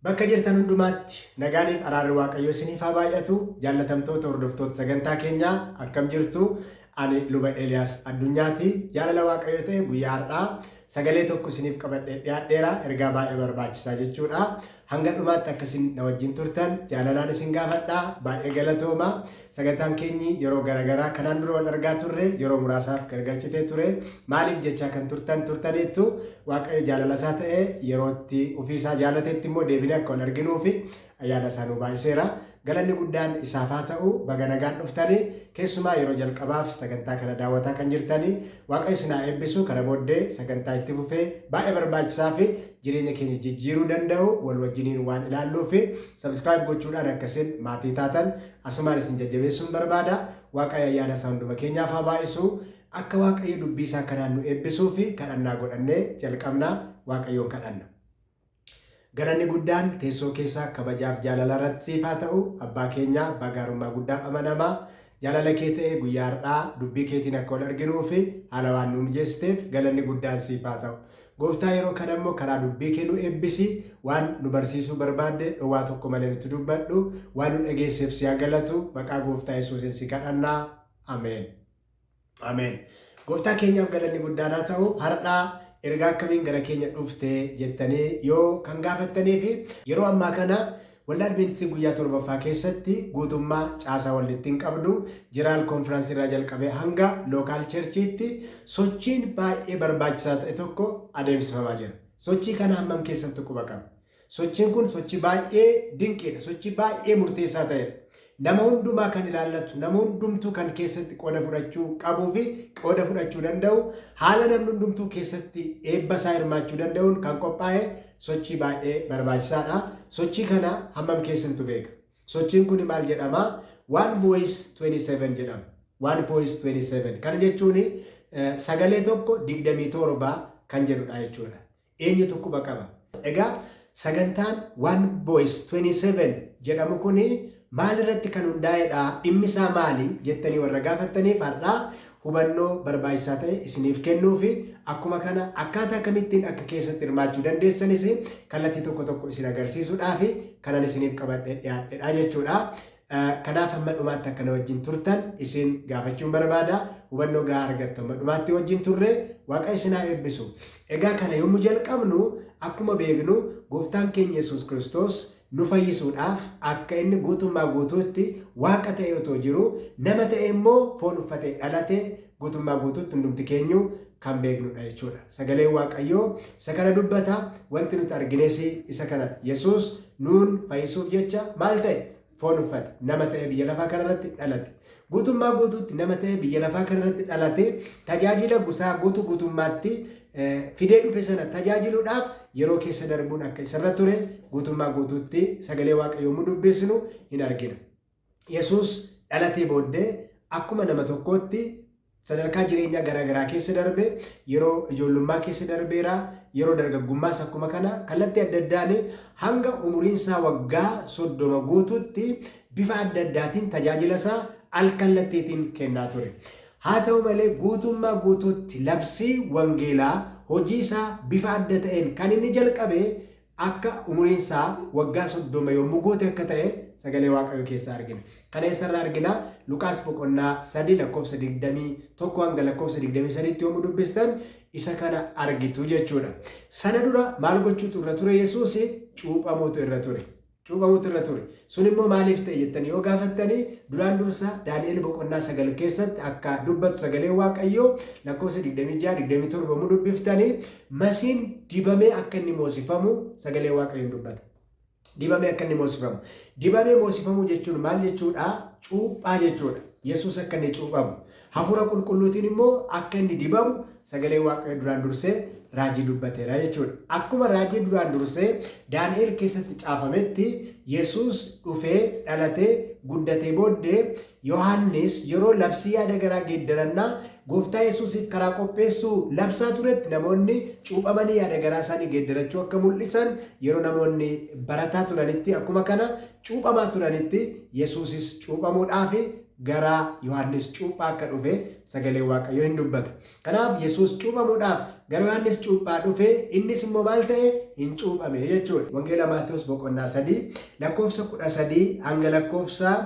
Bakka jirtan hundumaatti nagaaniif araarri Waaqayyoo isiniif haa baay'atu. Jaallatamtoota hordoftoota sagantaa keenyaa akkam jirtu? Ani luba Eeliyaas Addunyaati. Jaalala Waaqayyoo ta'e guyyaa har'aa sagalee tokko isiniif qabadhee dhiyaadheera. Ergaa baay'ee barbaachisaa jechuudha. Hanga dhumaatti akka isin na wajjin turtan jaalalaan isin gaafadhaa. Baay'ee galatooma. Sagantaan keenyi yeroo garaagaraa kanaan dura wal argaa turre yeroo muraasaaf gargarchitee ture. Maaliif jechaa kan turtaniittu Waaqayyo jaalala isaa ta'e yerootti ofiisaa jaalateetti immoo deebinee akka wal arginuufi ayyaana isaa nu baay'iseera. Galanni guddaan isaaf haa ta'u. Baga nagaan dhuftanii keessumaa yeroo jalqabaaf sagantaa kana daawwataa kan jirtanii Waaqayyo isin haa eebbisu. Kana booddee sagantaa itti fufee baay'ee barbaachisaa fi jireenya keenya jijjiiruu danda'u wal wajjiniin waan ilaalluuf subscribe gochuudhaan akkasiin maatii taatan asumaan isin jajjabeessuun barbaada. Waaqayyo ayyaana isaa hunduma keenyaaf haa baay'isu. Akka Waaqayyo dubbii isaa kanaan nu eebbisuu fi kadhannaa godhannee jalqabnaa. Waaqayyoon kadhanna. Galanni guddaan teessoo keessaa kabajaaf jaalala irratti siif haa ta'u. Abbaa keenya abbaa gaarummaa guddaaf amanamaa jaalala kee ta'e guyyaa har'aa dubbii keetiin akka wal arginuu fi haala waan nu mijeessiteef galanni guddaan siif haa ta'u. Gooftaa yeroo kana immoo karaa dubbii kee nu eebbisi. Waan nu barsiisuu barbaadde dhowwaa tokko malee nutti dubbadhu. Waan nu dhageesseef si haa galatu. Maqaa Gooftaa Yesuusiin si kadhannaa. Ameen. Ameen. Gooftaa keenyaaf galanni guddaan haa ta'u. Har'aa ergaa akkamiin gara keenya dhuftee jettanii yoo kan gaafattanii fi yeroo ammaa kana waldaa Adventistii guyyaa 7ffaa keessatti guutummaa caasaa walitti hin qabdu jiraal konfiraansii irraa jalqabee hanga lookaal cherchiitti sochiin baay'ee barbaachisaa ta'e tokko adeemsifamaa jira. Sochii kana hammam keessatti quba qaba? Sochiin kun sochii baay'ee dinqiidha. Sochii baay'ee murteessaa ta'edha. Nama hundumaa kan ilaallatu, nama hundumtuu kan keessatti qooda fudhachuu qabuu fi qooda fudhachuu danda'u, haala namni hundumtuu keessatti eebba isaa hirmaachuu danda'uun kan qophaa'e sochii baay'ee barbaachisaadha. Sochii kana hammam keessantu beeka? Sochiin kun maal jedhama? One Voice 27 jedhama. One Voice 27. Kana jechuun sagalee tokko 27 kan jedhudha jechuudha. Eenyu tokko qaba? Egaa sagantaan One Voice 27 jedhamu kuni maal irratti kan hundaa'edha? Dhimmi isaa maali jettanii warra gaafattaniif har'aa hubannoo barbaachisaa ta'e isiniif kennuu fi akkuma kana akkaataa kamittiin akka keessatti hirmaachuu dandeessanis kallattii tokko tokko isin agarsiisuudhaaf kanan isiniif qabadhee dhiyaadhedha jechuudha. Kanaaf hamma dhumaatti akka na wajjin turtan isin gaafachuun barbaada. Hubannoo gahaa argattu hamma dhumaatti wajjin turre Waaqa isin haa eebbisu. Egaa kana yommuu jalqabnu akkuma beeknu Gooftaan keenya Yesuus Kiristoos nu fayyisuudhaaf akka inni guutummaa guutuutti Waaqa ta'e otoo jiru nama ta'e immoo foon uffatee dhalatee guutummaa guutuutti hundumti keenyu kan beeknudha jechuudha. Sagaleen Waaqayyoo isa kana dubbata. Wanti nuti argines isa kana. Yesuus nuun fayyisuuf jecha maal ta'e? Foon uffate. Nama ta'e biyya lafaa kanarratti dhalate. Guutummaa guutuutti nama ta'e biyya lafaa kanarratti dhalate tajaajila gusaa guutummaatti fidee dhufe sana tajaajiluudhaaf yeroo keessa darbuun akka isarra ture guutummaa guutuutti sagalee Waaqayyoo yommuu dubbisnu hin argina. Yesuus dhalatee booddee akkuma nama tokkootti sadarkaa jireenyaa garaagaraa keessa darbe, yeroo ijoollummaa keessa darbeera, yeroo dargaggummaas akkuma kana kallattii adda addaan hanga umuriinsaa waggaa 30 guutuutti bifa adda addaatiin tajaajila isaa alkallattiitiin kennaa ture. Haa ta'u malee guutummaa guutuutti labsii wangeelaa hojii isaa bifa adda ta'een kan inni jalqabe akka umuriinsaa waggaa 30 yommuu guute akka ta'e sagalee Waaqayyoo keessaa argina. Kana eessarraa argina? Luqaas boqonnaa 3 lakkoofsa 21 hanga lakkoofsa 23 yommuu dubbistan isa kana argitu jechuudha. Sana dura maal gochuutu irra ture? Yesuus cuuphamuutu irra ture. Cuuphamuutu irra ture. Sun immoo maaliif ta'e jettanii yoo gaafattanii duraan dursa Daani'el boqonnaa 9 keessatti akka dubbatu sagalee Waaqayyoo lakkoofsa 26-27 yommuu dubbiftanii masiin dibamee akka inni moosifamu sagalee Waaqayyoon dubbata. Dibamee akka inni moosifamu. Dibamee moosifamu jechuun maal jechuudha? Cuuphaa jechuudha. Yesuus akka inni cuuphamu. Hafuura qulqulluutiin immoo akka inni dibamu sagalee Waaqayyoo duraan dursee raajii dubbateera jechuudha. Akkuma raajii duraan dursee Daani'el keessatti caafametti Yesuus dhufee dhalatee guddatee booddee Yohaannis yeroo labsii yaada garaa geeddarannaa Gooftaa Yesuusiif karaa qopheessuu labsaa turetti namoonni cuuphamanii yaada garaa isaanii geeddarachuu akka mul'isan yeroo namoonni barataa turanitti akkuma kana cuuphamaa turanitti Yesuusis cuuphamuudhaaf gara Yohaannis cuuphaa akka dhufe sagalee Waaqayyoo hin dubbata. Kanaaf Yesuus cuuphamuudhaaf gara Yohaannis cuuphaa dhufe innis immoo maal ta'e hin cuuphame jechuudha. Wangeela Maatewos boqonnaa 3 lakkoofsa 13 hanga lakkoofsa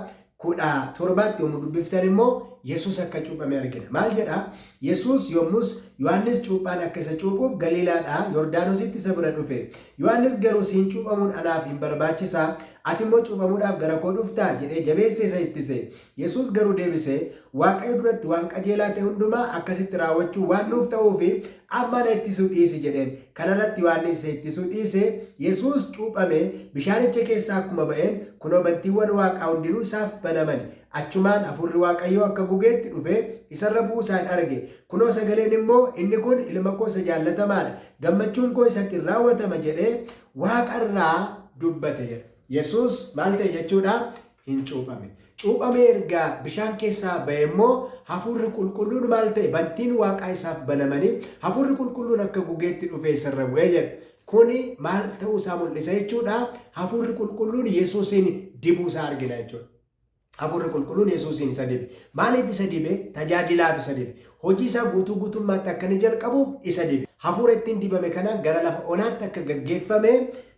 17 yommuu dubbiftan immoo Yesuus akka cuuphame argina. Maal jedha? Yesuus yommus Yohaannis cuuphaan akka isa cuuphuuf Galiilaadhaa Yordaanositti isa bira dhufe. Yohaannis garuu siin cuuphamuun anaaf hin barbaachisaa, ati immoo cuuphamuudhaaf gara koo dhuftaa jedhee jabeessee isa ittise. Yesuus garuu deebisee Waaqayyo duratti waan qajeelaa ta'e hundumaa akkasitti raawwachuu waan nuuf ta'uufi amma na ittisuu dhiisi jedheen. Kanarratti Yohaannis isa ittisuu dhiise. Yesuus cuuphame bishaanicha keessaa akkuma ba'een kunoo bantiiwwan Waaqaa hundinuu isaaf banaman. Achumaan hafuurri Waaqayyoo akka gugeetti dhufe isarra buusaan arge. Kunoo sagaleen immoo inni kun ilma koo isa jaallatamaadha, gammachuun koo isatti raawwatama jedhee Waaqarraa dubbate jedha. Yesuus maal ta'e jechuudha? Hin cuuphame. Cuuphame erga bishaan keessaa ba'e immoo hafuurri qulqulluun maal ta'e? Bantiin Waaqaa isaaf banamanii hafuurri qulqulluun akka gugeetti dhufe isarra bu'ee jedha. Kuni maal ta'uu isaa mul'isa jechuudha? Hafuurri qulqulluun Yesuusin dibuu isaa argina jechuudha. Hafuurri qulqulluun Yesuusin isa dibe. Maaliif isa dibe? Tajaajilaaf isa dibe. Hojii isaa guutummaatti akka inni jalqabuuf isa dibe. Hafuura ittiin dibame kana gara lafa onaatti akka gaggeeffame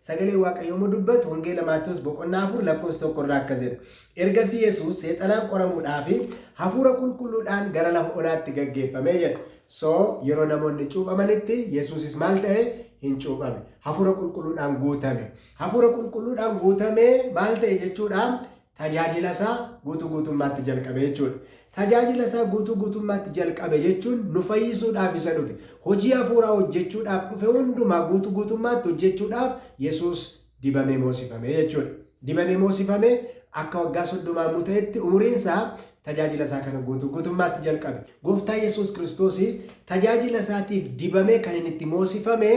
sagalee Waaqayyoo dubbatu Wangeela Maatewos boqonnaa 4 lakkoofsa 1 irraa akkas jedha. Ergasii Yesuus seexanaan qoramuudhaaf hafuura qulqulluudhaan gara lafa onaatti gaggeeffame jedha. Yeroo namoonni cuuphamanitti Yesuusis maal ta'e? Hin cuuphame. Hafuura qulqulluudhaan guutame. Hafuura qulqulluudhaan guutame maal ta'e jechuudha? Tajaajila isaa guutummaatti jalqabe jechuudha. Tajaajila isaa guutummaatti jalqabe jechuun nu fayyisuudhaaf isa dhufe. Hojii hafuuraa hojjechuudhaaf dhufe hundumaa guutummaatti hojjechuudhaaf Yesuus dibamee moosifame jechuudha. Dibamee moosifame akka waggaa 30 ta'etti umuriin isaa tajaajila isaa kana guutummaatti jalqabe. Gooftaa Yesuus Kiristoos tajaajila isaatiif dibamee kan inni itti moosifame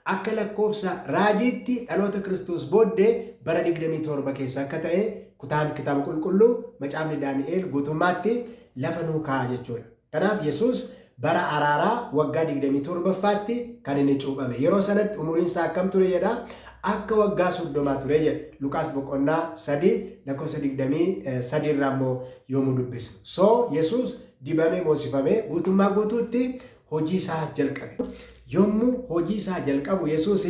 akka lakkoofsa raajiitti dhaloota Kiristoos booddee bara 27 keessa akka ta'e kutaan kitaaba qulqulluu macaafni Daani'eel guutummaatti lafa nuu kaa'a jechuudha. Kanaaf Yesuus bara araaraa waggaa 27ffaatti kan inni cuuphame. Yeroo sanatti umuriin isaa akkam ture jedha? Akka waggaa 30 ture jedha. Luqaas boqonnaa 3 lakkoofsa 23 irraa immoo yommuu dubbisnu. Yesuus dibamee moosifame guutummaa guutuutti hojii isaa jalqabe. Yommuu hojii isaa jalqabu Yesuus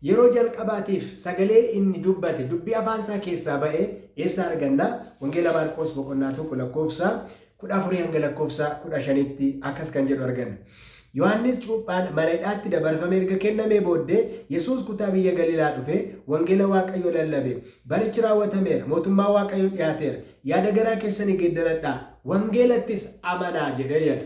yeroo jalqabaatiif sagalee inni dubbate dubbii afaan isaa keessaa ba'e eessa arganna? Wangeela Maarqos boqonnaa 1 lakkoofsa 14 hanga lakkoofsa 15tti akkas kan jedhu arganna. Yohaannis cuuphaan mana hidhaatti dabarfamee erga kennamee booddee Yesuus kutaa biyya Galiilaa dhufe wangeela Waaqayyoo lallabe. Barichi raawwatameera, mootummaa Waaqayyoo dhiyaateera. Yaada garaa keessanii geeddaradhaa, wangeelattis amanaa jedhee jedha.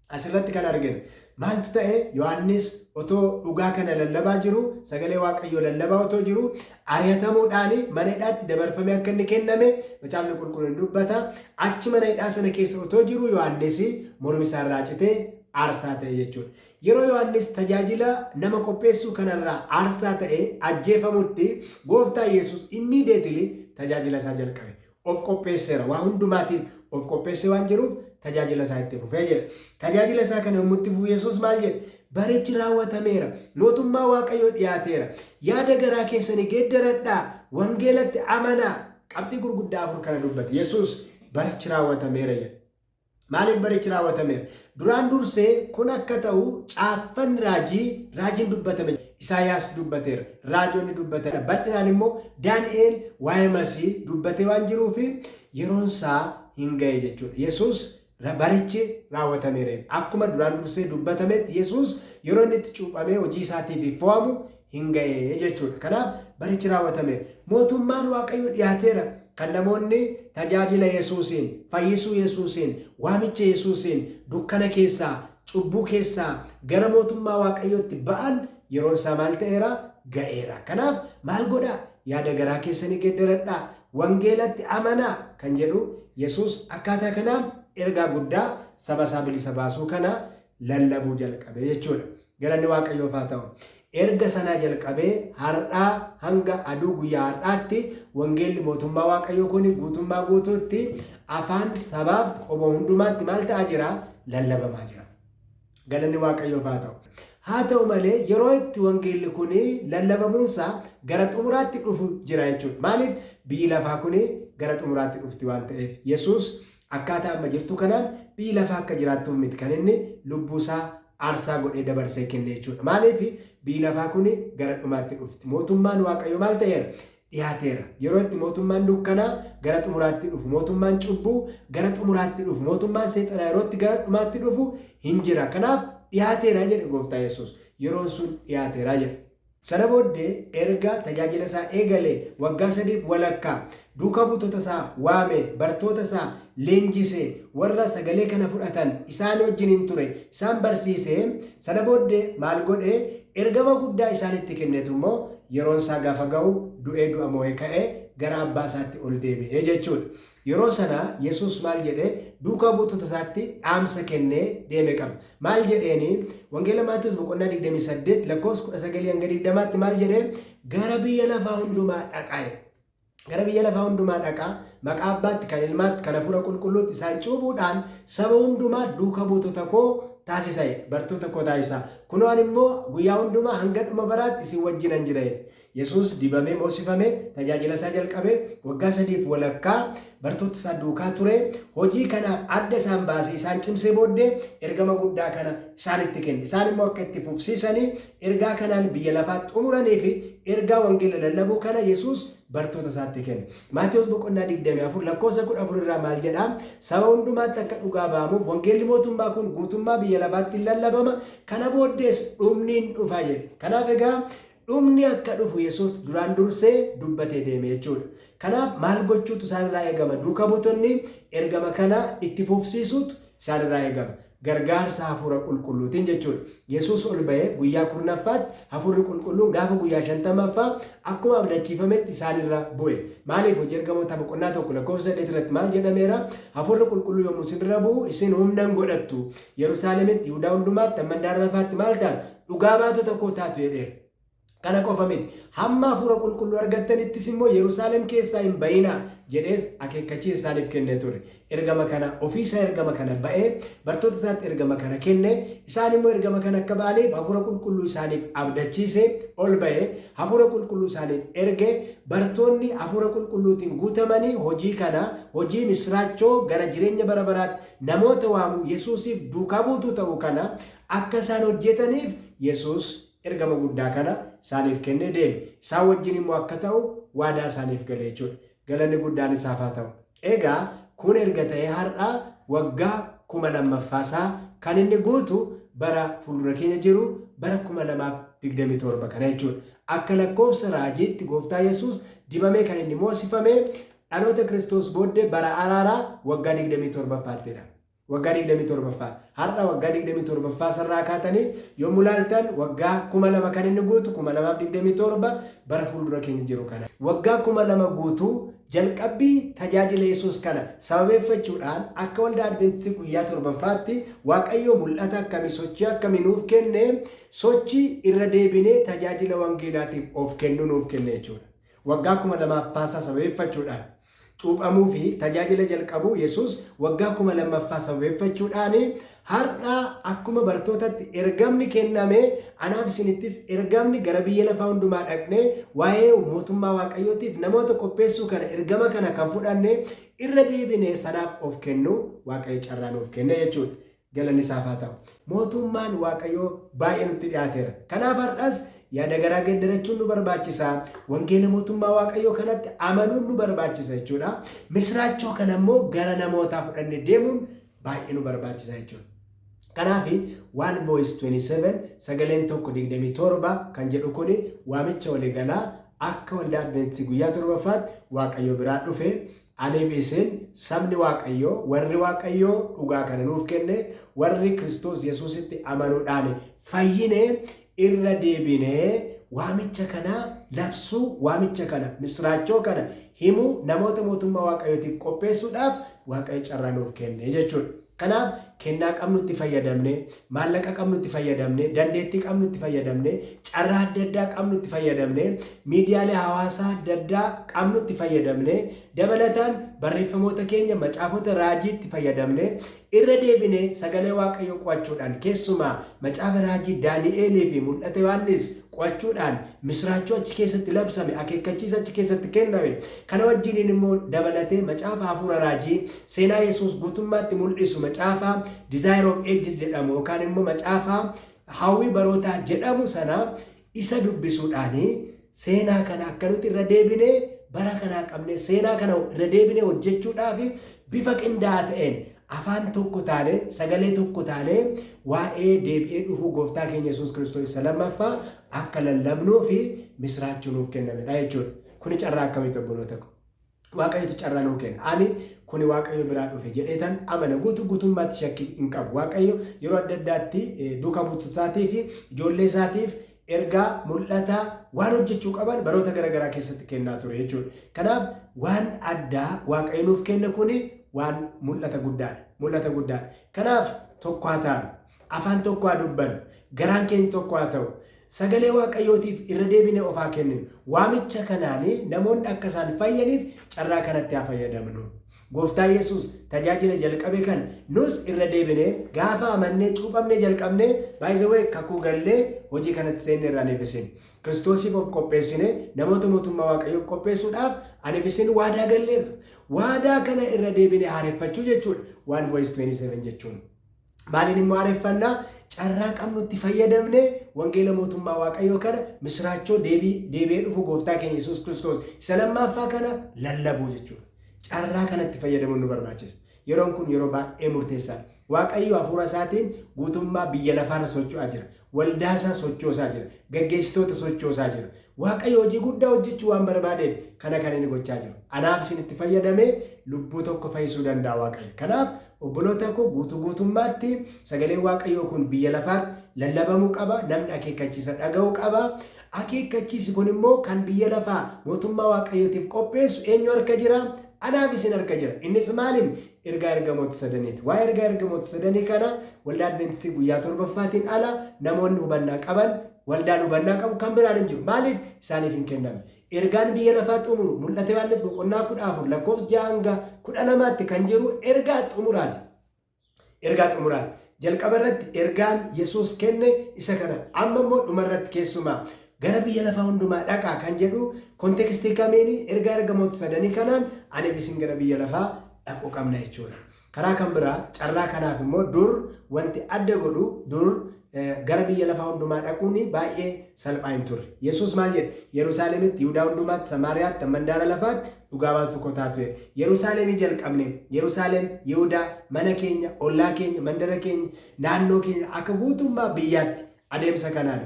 Asirratti kan arginu maaltu ta'e? Yohaannis otoo dhugaa kana lallabaa jiru, sagalee Waaqayyoo lallabaa otoo jiru, ari'atamuudhaan mana hidhaatti dabarfamee akka inni kenname macaafni qulqulluun dubbata. Achi mana hidhaa sana keessa otoo jiru Yohaannis mormi isaa irraa citee aarsaa ta'e jechuudha. Yeroo Yohaannis tajaajila nama qopheessuu kanarraa aarsaa ta'e ajjeefamutti gooftaa Yesuus immediately tajaajila isaa jalqabe. Of qopheesseera. Waa hundumaatiif of qopheessee waan jiruuf tajaajila isaa itti fufee jedha. Tajaajila isaa kana yommuu itti fufu Yesuus maal jedha? Barichi raawwatameera. Mootummaa Waaqayyoo dhiyaateera. Yaada garaa keessanii geeddaradhaa. Wangeelatti amanaa. Qabxii gurguddaa 4 kana dubbate. Yesuus barichi raawwatameera jedha. Maaliif barichi raawwatameera? Duraan dursee kun akka ta'u caaffan raajiin dubbatame. Isaayaas dubbateera. Raajoonni dubbateera. Bal'inaan immoo Daani'eel waa'ee Masii dubbatee waan jiruuf yeroon isaa hin ga'e jechuudha. Yesuus barichi raawwatameera. Akkuma duraan dursee dubbatametti Yesuus yeroo inni itti cuuphamee hojii isaatiif fo'amu hin ga'e jechuudha. Kanaaf barichi raawwatameera. Mootummaan Waaqayyoo dhiyaateera. Kan namoonni tajaajila Yesuusiin, fayyisuu Yesuusiin, waamicha Yesuusiin dukkana keessaa, cubbuu keessaa gara mootummaa Waaqayyootti ba'an yeroon isaa maal ta'eera? Ga'eera. Kanaaf maal godhaa? Yaada garaa keessanii geeddaradhaa. Wangeelatti amanaa kan jedhu Yesuus akkaataa kanaan ergaa guddaa saba isaa bilisa baasuu kana lallabuu jalqabe jechuudha. Galanni Waaqayyoof haa ta'u. Erga sanaa jalqabee har'aa hanga aduu guyyaa har'aatti wangeelli mootummaa Waaqayyoo kun guutummaa guutuutti afaan sabaaf qomoo hundumaatti maal ta'aa jira? Lallabamaa jira. Galanni Waaqayyoof haa ta'u. Haa ta'u malee yeroo itti wangeelli kun lallabamuunsaa gara xumuraatti dhufu jira jechuudha. Maaliif? Biyyi lafaa kun gara xumuraatti dhufti waan ta'eef Yesuus akkaataa amma jirtu kanaan biyyi lafaa akka jiraattuuf miti kan inni lubbuusaa aarsaa godhee dabarsee kenne jechuudha. Maaliif biyyi lafaa kun gara dhumaatti dhufti. Mootummaan Waaqayyoo maal ta'eera? Dhiyaateera. Yeroo itti mootummaan dukkanaa gara xumuraatti dhufu, mootummaan cubbuu gara xumuraatti dhufu, mootummaan seexanaa yeroo itti gara dhumaatti dhufu hin jira. Kanaaf dhiyaateera jedhe Gooftaa Yesuus. Yeroon sun dhiyaateera jedhe. Sana booddee erga tajaajila isaa eegalee waggaa 3 walakkaa duuka buutota isaa waame, bartoota isaa leenjisee, warra sagalee kana fudhatan isaan wajjiniin ture, isaan barsiisee, sana booddee maal godhee ergama guddaa isaanitti kennetu immoo yeroon isaa gaafa ga'u du'ee du'a moo'ee ka'ee gara abbaa isaatti ol deebi'ee jechuudha. Yeroo sana Yesuus maal jedhee duuka buutota isaatti dhaamsa kennee deeme qaba. Maal jedheeni Wangeela Maatiyoos boqonnaa 28 lakkoofsa 19 hanga 20tti maal jedhee gara biyya lafaa hundumaa dhaqaa. Gara biyya lafaa hundumaa dhaqaa, maqaa Abbaatti, kan Ilmaatti, kan Hafuura Qulqulluutti isaan cuubuudhaan saba hundumaa duuka buutota koo taasisa, bartoota koo taasisa. Kunoo ani immoo guyyaa hundumaa hanga dhuma baraatti isin wajjinan jira. Yesuus dibamee moosifamee tajaajila isaa jalqabee waggaa 3 walakkaa bartoota isaa duukaa ture. Hojii kana adda isaan baasee isaan cimsee booddee ergama guddaa kana isaanitti kenne. Isaan immoo akka itti fufsiisanii ergaa kanaan biyya lafaa xumuranii fi ergaa wangeela lallabuu kana Yesuus bartoota isaatti kenne. Maatiyoos boqonnaa 24 lakkoofsa 14 irraa maal jedhaa? Saba hundumaatti akka dhugaa ba'amuuf wangeelli mootummaa kun guutummaa biyya lafaatti lallabama. Kana booddees dhumni hin dhufa jedhe. Kanaaf egaa dhumni akka dhufu Yesuus duraan dursee dubbatee deeme jechuudha. Kanaaf maal gochuutu isaanirraa eegama? Duuka buutonni ergama kana itti fufsiisuutu isaanirraa eegama. Gargaarsa Hafuura Qulqulluutiin jechuudha. Yesuus ol ba'ee guyyaa 10ffaatti Hafuurri Qulqulluun gaafa guyyaa 50ffaa akkuma abdachiifametti isaanirra bu'e. Maaliif hojii ergamoota boqonnaa 1 lakkoofsa 8 irratti maal jedhameera? Hafuurri Qulqulluu yommuu isinirra bu'u isin humna godhattu. Yerusaalemitti, Yihuudaa hundumaatti, hamma daara lafaatti maal taatu? Dhugaa baatota koo taatu jedheera. Kana qofa miti. Hamma Hafuura Qulqulluu argattanittis immoo Yerusaalem keessaa hin bayinaa jedhees akeekkachiisa isaaniif kennee ture. Ergama kana ofiisaa ergama kana ba'ee bartoota isaatti ergama kana kenne, isaan immoo ergama kana akka ba'aniif Hafuura Qulqulluu isaaniif abdachiisee ol ba'ee Hafuura Qulqulluu isaaniif erge. Bartoonni Hafuura Qulqulluutiin guutamanii hojii kana, hojii misraachoo gara jireenya bara baraatti namoota waamu, Yesuusiif duukaa buutuu ta'uu kana akka isaan hojjetaniif Yesuus ergama guddaa kana isaaniif kennee deeme. Isaan wajjin immoo akka ta'u waadaa isaaniif galee jechuudha. Galanni guddaan isaaf haa ta'u. Egaa kun erga ta'ee har'a waggaa 2000ffaasaa kan inni guutu bara fuuldura keenya jiru bara 2027 kana jechuudha. Akka lakkoofsa raajiitti Gooftaa Yesuus dibamee kan inni moosifame dhaloota Kiristoos booddee bara araaraa waggaa 27ffaattiidha. Waggaa 27ffaa. Har'a waggaa 27ffaa sarraa kaatanii yommuu ilaaltan waggaa 2000 kan inni guutu 2027 bara fuuldura keenya jiru kana. Waggaa 2000 guutuu jalqabbii tajaajila Yesuus kana sababeeffachuudhaan akka waldaa Adventistii guyyaa 7ffaatti Waaqayyo mul'ata akkamii, sochii akkamii nuuf kenne, sochii irra deebinee tajaajila wangeelaatiif of kennu nuuf kenne jechuudha. Waggaa 2000ffaa sababeeffachuudhaan cuuphamuu fi tajaajila jalqabuu Yesuus waggaa 2000ffaa sababeeffachuudhaan har'a akkuma bartootatti ergamni kenname, anaaf isinittis ergamni gara biyya lafaa hundumaa dhaqnee waa'ee mootummaa Waaqayyootiif namoota qopheessuu kana ergama kana kan fudhanne irra deebinee sanaaf of kennu Waaqayyo carraa nuuf kenne jechuudha. Galanni isaaf haa ta'u. Mootummaan Waaqayyoo baay'ee nutti dhiyaateera. Kanaaf har'as yaada garaa geeddarachuun nu barbaachisa. Wangeela mootummaa Waaqayyoo kanatti amanuun nu barbaachisa jechuudha. Misraachoo kana immoo gara namootaa fudhannee deemuun baay'ee nu barbaachisa jechuudha. Kanaaf 1 Voice 27 sagaleen tokko 27 kan jedhu kuni waamicha waliigalaa akka waldaa Adventistii guyyaa 7ffaatti Waaqayyo biraa dhufe ani isin sabni Waaqayyoo, warri Waaqayyoo dhugaa kana nuuf kenne, warri Kiristoos Yesuusitti amanuudhaan fayyine irra deebinee waamicha kana labsuu, waamicha kana misraachoo kana himuu, namoota mootummaa Waaqayyootiif qopheessuudhaaf Waaqayyo carraa nuuf kenne jechuudha. Kanaaf kennaa qabnutti fayyadamne, maallaqa qabnutti fayyadamne, dandeettii qabnutti fayyadamne, carraa adda addaa qabnutti fayyadamne, miidiyaalee hawaasaa adda addaa qabnutti fayyadamne dabalataan barreeffamoota keenya macaafota raajiitti fayyadamne irra deebinee sagalee waaqayyoo qo'achuudhaan keessumaa macaafa raajii Daani'eelii fi mul'ata Yohaannis qo'achuudhaan misraachoo achi keessatti labsame akeekkachiisa achi keessatti kenname kana wajjiniin immoo dabalatee macaafa hafuura raajii seenaa Yesuus guutummaatti mul'isu macaafa Desire of Ages jedhamu yookaan immoo macaafa hawwii barootaa jedhamu sana isa dubbisuudhaani seenaa kana akka nuti irra deebinee bara kana qabne seenaa kana irra deebinee hojjechuudhaaf bifa qindaa'aa ta'een afaan tokko taane sagalee tokko taane waa'ee deebi'ee dhufuu gooftaa keenya Yesuus Kiristoos isa lammaffaa akka lallabnuu fi misraachuu nuuf kennamedha jechuudha. Kuni carraa akkamitti obboloota ko waaqayyotu carraa nuu kenna. Ani kuni waaqayyo biraa dhufe jedheetan amana guutummaatti shakkii hin qabu. Waaqayyo yeroo adda addaatti duuka buutusaatii fi ijoollee isaatiif ergaa mul'ata waan hojjechuu qaban baroota garaagaraa keessatti kennaa ture jechuudha. Kanaaf waan addaa waaqayyo nuuf kenna kuni waan mul'ata guddaadha. Kanaaf tokko haa ta'u, afaan tokko haa dubbannu, garaan keenya tokko haa ta'u, sagalee waaqayyootiif irra deebinee ofaa kenninu. Waamicha kanaanii namoonni akka isaan fayyaniif carraa kanatti haa fayyadamnu. Gooftaa Yesuus tajaajila jalqabe kan nus irra deebinee gaafa amannee cuuphamnee jalqabnee by the way kakuu gallee hojii kanatti seenne irraa eebbisin. Kiristoosiif of qopheessine namoota mootummaa waaqayyoof qopheessuudhaaf ani bisin waadaa galleerra. Waadaa kana irra deebinee haareffachuu jechuudha. 1:27 jechuun. Maaliin immoo haareffannaa carraa qabnutti fayyadamne wangeela mootummaa waaqayyoo kana misraachoo deebi'ee dhufu gooftaa keenya Yesuus Kiristoos isa lammaffaa kana lallabuu jechuudha. Carraa kanatti fayyadamuun nu barbaachisa. Yeroon kun yeroo baay'ee murteessaadha. Waaqayyo hafuura isaatiin guutummaa biyya lafaarra socho'aa jira. Waldaa isaa sochoosaa jira. Gaggeessitoota sochoosaa jira. Waaqayyo hojii guddaa hojjechuu waan barbaadeef kana kan inni gochaa jiru. Anaaf isinitti fayyadamee lubbuu tokko fayyisuu danda'a Waaqayyo. Kanaaf obboloota koo guutummaatti sagalee Waaqayyoo kun biyya lafaatti lallabamuu qaba. Namni akeekkachiisa dhaga'uu qaba. Akeekkachiisi kun immoo kan biyya lafaa mootummaa Waaqayyootiif qopheessu eenyu harka jira? Anaaf isin harka jira. Innis maaliin? Ergaa ergamoota sadaniiti. Waa'ee ergaa ergamoota sadanii kana waldaa Adventistii guyyaa torbaffaatiin ala namoonni hubannaa qaban waldaan hubannaa qabu kan biraan hin jiru. Maaliif? Isaaniif hin kenname. Ergaan biyya lafaa xumuru mul'ata Yohaannis boqonnaa 14 lakkoofsa 6 hanga 12tti kan jiru ergaa xumuraati. Ergaa xumuraati. Jalqaba irratti ergaan Yesuus kenne isa kana. Amma immoo dhuma irratti keessumaa gara biyya lafaa hundumaa dhaqaa kan jedhu kontekstii kamiini ergaa ergamoota sadanii kanaan ani isin gara biyya lafaa dhaquu qabna jechuudha. Karaa kan biraa carraa kanaaf immoo dur wanti adda godhu dur gara biyya lafaa hundumaa dhaquun baay'ee salphaa hin turre. Yesuus maal jedhe? Yerusaalemitti, Yihudaa hundumaatti, Samaariyaatti, mandaara lafaatti dhugaa baatu tokko taatu. Yerusaalemii jalqabne, Yerusaalem, Yihudaa, mana keenya, ollaa keenya, mandara keenya, naannoo keenya akka guutummaa biyyaatti adeemsa kanaan.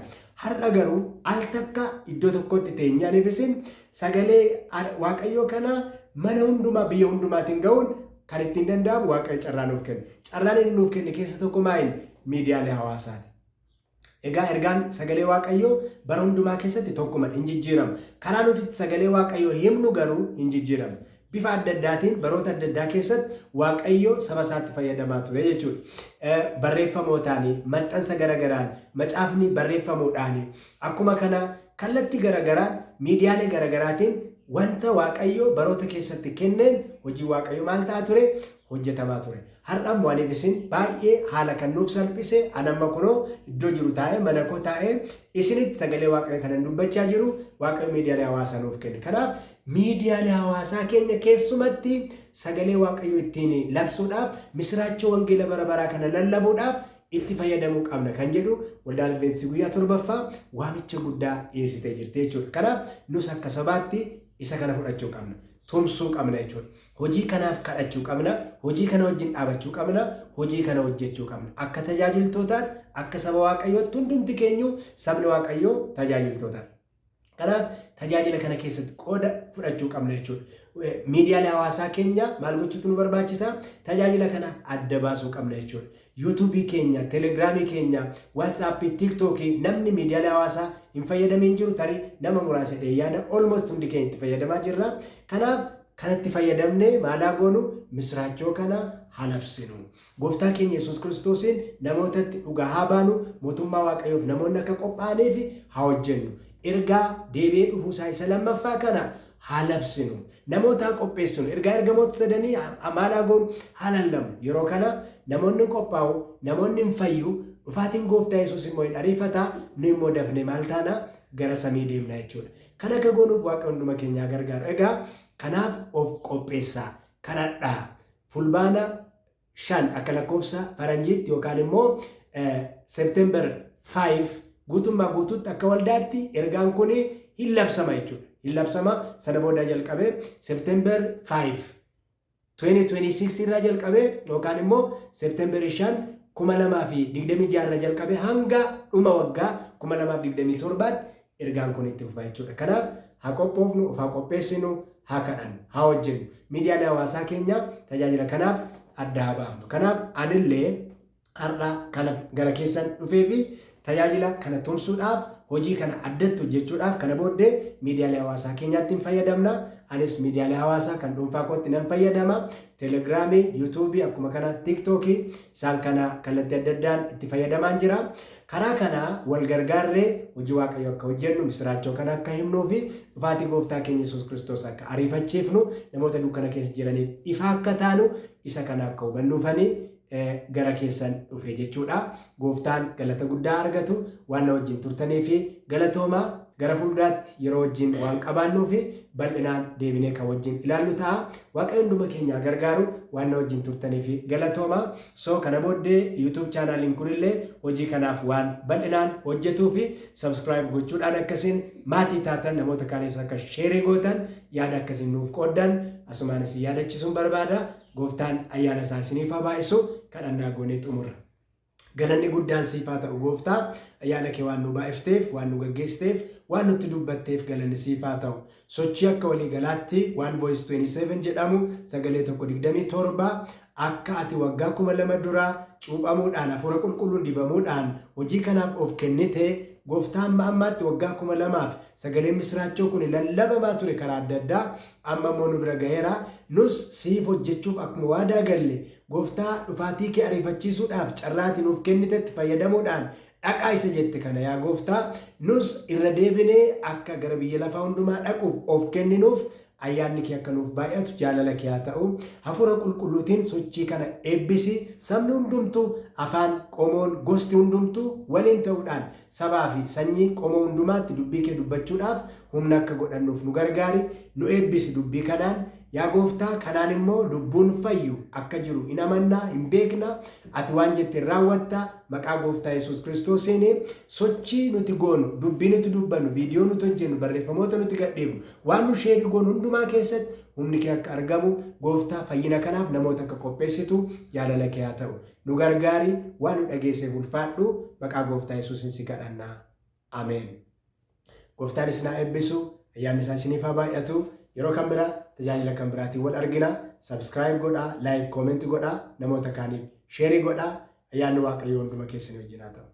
Har'a garuu al takka iddoo tokkotti teenyaaniif isin sagalee waaqayyoo kana mana hundumaa biyya hundumaatiin ga'uun kan ittiin danda'amu waaqayyo carraa nuuf kenne. Carraan inni nuuf kenne keessa tokko maaliin? Miidiyaalee hawaasaati. Egaa ergaan sagalee waaqayyoo bara hundumaa keessatti tokkuma hin jijjiiramu. Karaa nuti sagalee waaqayyoo himnu garuu hin jijjiiramu. Bifa adda addaatiin baroota adda addaa keessatti waaqayyoo saba isaatti fayyadamaa ture jechuudha. Barreeffamootaan, maxxansa garagaraan, macaafni barreeffamuudhaan akkuma kana kallattii garagaraan miidiyaalee garagaraatiin wanta waaqayyoo baroota keessatti kenneen hojii waaqayyoo maal ta'a ture? Hojjetamaa ture. Har'aan waan isin baay'ee haala kan nuuf salphise anamma kunoo iddoo jiru taa'ee mana koo taa'ee isinitti sagalee waaqayyoo kanan dubbachaa jiru waaqayyo miidiyaalee hawaasaa nuuf kenne. Kanaaf miidiyaalee hawaasaa keenya keessumatti sagalee waaqayyoo ittiin labsuudhaaf misraachoo wangeela bara baraa kana lallabuudhaaf itti fayyadamuu qabna kan jedhu waldaan Adventistii guyyaa torbaffaa waamicha guddaa dhiyeessitee jirti jechuudha. Kanaaf nus akka sabaatti isa kana fudhachuu qabna. Tumsuu qabna jechuudha. Hojii kanaaf kadhachuu qabna. Hojii kana wajjin dhaabachuu qabna. Hojii kana hojjechuu qabna. Akka tajaajiltootaatti akka saba waaqayyootti hundumti keenyu sabni waaqayyoo tajaajiltootaadha. Kanaaf tajaajila kana keessatti qooda fudhachuu qabna jechuudha. Miidiyaalee hawaasaa keenya maal gochuutu nu barbaachisa? Tajaajila kana adda baasuu qabna jechuudha. YouTube keenya, Telegramii keenya, WhatsApp, TikTok namni miidiyaalee hawaasaa hin fayyadamin jiru tarii nama muraasa yaada almost hundi keenya itti fayyadamaa jirra. Kanaaf kanatti fayyadamne maalaa goonu misraachoo kana halabsinu. Gooftaa keenya Yesuus Kiristoosiin namootatti dhugaa haa baanu, mootummaa waaqayyoof namoonni akka qophaa'aniif haa hojjennu. Ergaa deebi'ee dhufuusaa isa lammaffaa kana haa labsinu. Namoota qopheessinu. Ergaa ergamoota sadanii maal goonu haa lallabu. Yeroo kana namoonni qophaa'u, namoonni hin fayyu, dhufaatiin gooftaa Yesuus immoo hin ariifata, nu immoo dafnee maal taana gara samii deemna jechuudha. Kan akka goonuuf Waaqa hunduma keenyaa gargaaru. Egaa kanaaf of qopheessaa. Kanadhaa. Fulbaana 5 akka lakkoofsa faranjiitti yookaan immoo September 5 guutummaa guutuutti akka waldaatti ergaan kun hin labsama jechuudha. Hin labsama sana booda jalqabee September 5 2026 irraa jalqabee yookaan immoo September 5 2026 irraa jalqabee hanga dhuma waggaa 2027 ergaan kun itti fufa jechuudha. Kanaaf haa qophoofnu, haa qopheessinu, haa kadhannu, haa hojjennu. Miidiyaalee hawaasaa keenya tajaajila kanaaf adda haa baafnu. Kanaaf anillee har'a kana gara keessan dhufee fi tajaajila kana tumsuudhaaf hojii kana addatti hojjechuudhaaf kana booddee miidiyaalee hawaasaa keenyaatti hin fayyadamna. Anis miidiyaalee hawaasaa kan dhuunfaa kootti nan fayyadama. Telegiraamii, yuutuubii akkuma kana tiiktookii isaan kana kallattii adda addaan itti fayyadamaan jira. Karaa kana wal gargaarree hojii Waaqayyoo akka hojjennu misiraachoo kana akka himnuu fi dhufaatii gooftaa keenya Yesuus Kiristoos akka ariifachiifnu namoota dukkana keessa jiraniif ifa akka taanu isa kana akka hubannuufanii gara keessan dhufe jechuudha. Gooftaan galata guddaa argatu waan na wajjin turtanii fi galatoomaa gara fuulduraatti yeroo wajjin waan qabaannuu fi bal'inaan deebinee kan wajjin ilaallu ta'a. Waaqayyo hunduma keenyaa gargaaru waan na wajjin turtanii fi galatoomaa. So kana booddee YouTube chaanaaliin kunillee hojii kanaaf waan bal'inaan hojjetuu fi subscribe gochuudhaan akkasiin maatii taatan namoota kaanis akka sheerii gootan yaada akkasiin nuuf qooddan asumaanis yaadachiisuun barbaada. Gooftaan ayyaana isaa isiniif haa baay'isu kadhannaa goonee xumurra. Galanni guddaan siif haa ta'u gooftaa ayyaana kee waan nu baay'ifteef, waan nu gaggeessiteef, waan nutti dubbatteef galanni siif haa ta'u. Sochii akka walii galaatti waan Voice 27 jedhamu sagalee 127 akka ati waggaa 2000 dura cuuphamuudhaan hafuura qulqulluun dibamuudhaan hojii kanaaf of kennite gooftaan ammaatti waggaa 2000f sagaleen misiraachoo kun lallabamaa ture karaa adda addaa amma immoo nu bira ga'eera. Nus siif hojjechuuf akkuma waadaa galle gooftaa dhufaatii kee ariifachiisuudhaaf carraatii nuuf kennitetti fayyadamuudhaan dhaqaa isa jette kana yaa gooftaa nus irra deebinee akka gara biyya lafaa hundumaa dhaquuf of kenninuuf ayyaanni kee akka nuuf baay'atu jaalala kee haa ta'u. Hafuura qulqulluutiin sochii kana eebbisi. Sabni hundumtuu afaan qomoon gosti hundumtuu waliin ta'uudhaan sabaa fi sanyii qomoo hundumaatti dubbii kee dubbachuudhaaf humna akka godhannuuf nu gargaari. Nu eebbisi dubbii kanaan yaa gooftaa. Kanaan immoo lubbuun fayyu akka jiru hin amannaa, hin beekna. Ati waan jette raawwatta maqaa gooftaa Yesuus Kiristoosiin. Sochii nuti goonu, dubbii nuti dubbannu, viidiyoo nuti hojjennu, barreeffamoota nuti gadhiifnu, waan nu sheerii goonu hundumaa keessatti humni kee akka argamu gooftaa fayyina kanaaf namoota akka qopheessitu jaalala kee haa ta'u. Nu gargaari. Waan nu dhageesseef ulfaadhu maqaa gooftaa Yesuusiin si kadhanna. Ameen. Gooftaan isin haa eebbisu. Ayyaanni isaa isiniif haa baay'atu. Yeroo kan biraa tajaajila kan biraatiin wal argina. Subscribe godhaa, like, comment godhaa, namoota kaaniif sheerii godhaa. Ayyaanni Waaqayyoo hunduma keessanii wajjin haa ta'u.